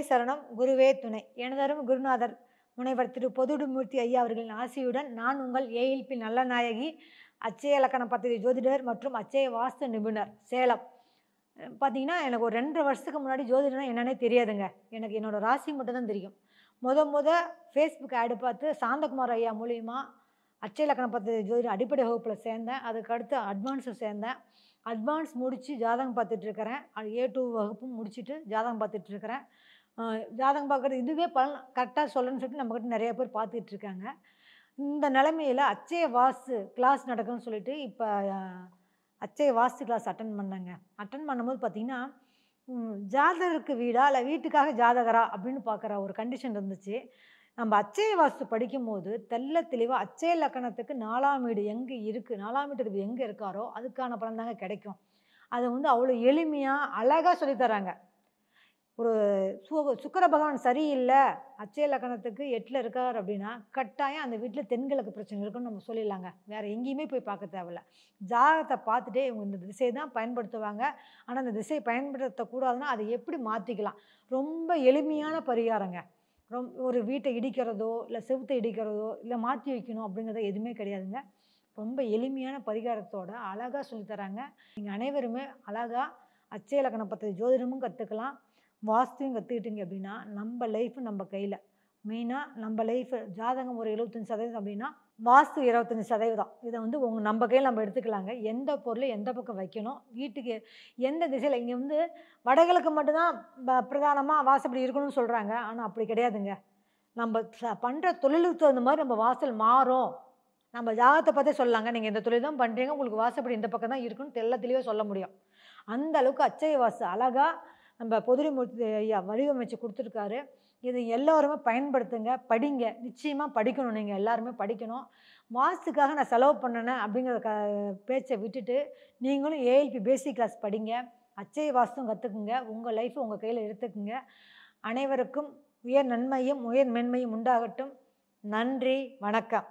சரணம் குருவே துணை. எனதரும் குருநாதர் முனைவர் திரு பொதுடுமூர்த்தி ஐயா அவர்களின் ஆசியுடன் நான் உங்கள் ஏஎல்பி நல்லநாயகி, அச்சய இலக்கண பத்திரிகை ஜோதிடர் மற்றும் அச்சய வாஸ்து நிபுணர், சேலம். பார்த்தீங்கன்னா, எனக்கு ஒரு 2 வருஷத்துக்கு முன்னாடி ஜோதிடம்னா என்னன்னே தெரியாதுங்க. எனக்கு என்னோட ராசி மட்டும் தான் தெரியும். முத ஃபேஸ்புக் ஆடு பார்த்து சாந்தகுமார் ஐயா மூலியமா அச்சய இலக்கண பத்திரிகை ஜோதிடர் அடிப்படை வகுப்பில் சேர்ந்தேன். அதுக்கடுத்து அட்வான்ஸும் சேர்ந்தேன். அட்வான்ஸ் முடித்து ஜாதகம் பார்த்துட்ருக்கிறேன். A2 வகுப்பும் முடிச்சுட்டு ஜாதகம் பார்த்துட்ருக்கிறேன். ஜாதகம் பார்க்குறது இதுவே பலன் கரெக்டாக சொல்லணும்னு சொல்லிட்டு நம்மக்கிட்ட நிறைய பேர் பார்த்துட்ருக்காங்க. இந்த நிலைமையில் அச்சய வாஸ்து கிளாஸ் நடக்குதுன்னு சொல்லிட்டு இப்போ அச்சய வாஸ்து கிளாஸ் அட்டன் பண்ணேங்க. அட்டன் பண்ணும்போது பார்த்திங்கன்னா, ஜாதகருக்கு வீடா இல்லை வீட்டுக்காக ஜாதகரா அப்படின்னு பார்க்குற ஒரு கண்டிஷன் இருந்துச்சு. நம்ம அச்சய வாஸ்து படிக்கும்போது தெளிவாக அச்சய லக்கணத்துக்கு 4ஆம் வீடு எங்கே இருக்குது, 4ஆம் வீட்டுக்கு எங்கே இருக்காரோ அதுக்கான பலன் தாங்க கிடைக்கும். அதை அவ்வளோ எளிமையாக அழகாக சொல்லித்தராங்க. ஒரு சுக்கிர பகவான் சரியில்லை, அச்சய லக்கணத்துக்கு 8ல் இருக்கார் அப்படின்னா கட்டாயம் அந்த வீட்டில் தென்கிழக்கு பிரச்சனை இருக்குன்னு நம்ம சொல்லிடலாங்க. வேறு எங்கேயுமே போய் பார்க்க தேவையில்ல. ஜாதகத்தை பார்த்துட்டே இவங்க இந்த திசையை தான் பயன்படுத்துவாங்க. ஆனால் அந்த திசையை பயன்படுத்தக்கூடாதுன்னா அதை எப்படி மாற்றிக்கலாம், ரொம்ப எளிமையான பரிகாரங்க. ஒரு வீட்டை இடிக்கிறதோ இல்லை செவுத்தை இடிக்கிறதோ இல்லை மாற்றி வைக்கணும் அப்படிங்கிறத எதுவுமே கிடையாதுங்க. ரொம்ப எளிமையான பரிகாரத்தோட அழகாக சொல்லித்தராங்க. நீங்கள் அனைவருமே அழகாக அச்சய இலக்கண பத்திரிகை ஜோதிடமும் கற்றுக்கலாம், வாஸ்துவையும் கற்றுக்கிட்டீங்க அப்படின்னா நம்ம லைஃப் நம்ம கையில். மெயினாக நம்ம லைஃப் ஜாதகம் ஒரு 75% அப்படின்னா வாஸ்து 25%. இதை நம்ம கையில் நம்ம எடுத்துக்கலாங்க. எந்த பொருளை எந்த பக்கம் வைக்கணும், வீட்டுக்கு எந்த திசையில். இங்கே வடகிழக்கு மட்டும்தான் பிரதானமாக வாசப்படி இருக்கணும்னு சொல்கிறாங்க. ஆனால் அப்படி கிடையாதுங்க. நம்ம பண்ணுற தொழிலுக்கு தகுந்த மாதிரி நம்ம வாசல் மாறும். நம்ம ஜாதகத்தை பார்த்தே சொல்லலாங்க. நீங்கள் இந்த தொழில் தான் பண்ணுறீங்க, உங்களுக்கு வாசப்படி இந்த பக்கம் தான் இருக்குன்னு தெளிவாக சொல்ல முடியும். அந்த அளவுக்கு அச்சய வாஸ்து அழகாக நம்ம பொதுடுமூர்த்தி ஐயா வடிவமைச்சு கொடுத்துருக்காரு. இது எல்லோருமே பயன்படுத்துங்க, படிங்க. நிச்சயமாக படிக்கணும், நீங்கள் எல்லாருமே படிக்கணும். வாஸ்துக்காக நான் செலவு பண்ணினேன் அப்படிங்கிற பேச்சை விட்டுட்டு நீங்களும் ஏஎல்பி பேசிக் கிளாஸ் படிங்க, அச்சய வாஸ்தும் கற்றுக்குங்க, உங்கள் லைஃப்பை உங்கள் கையில் எடுத்துக்குங்க. அனைவருக்கும் உயர் நன்மையும் உயர் மென்மையும் உண்டாகட்டும். நன்றி, வணக்கம்.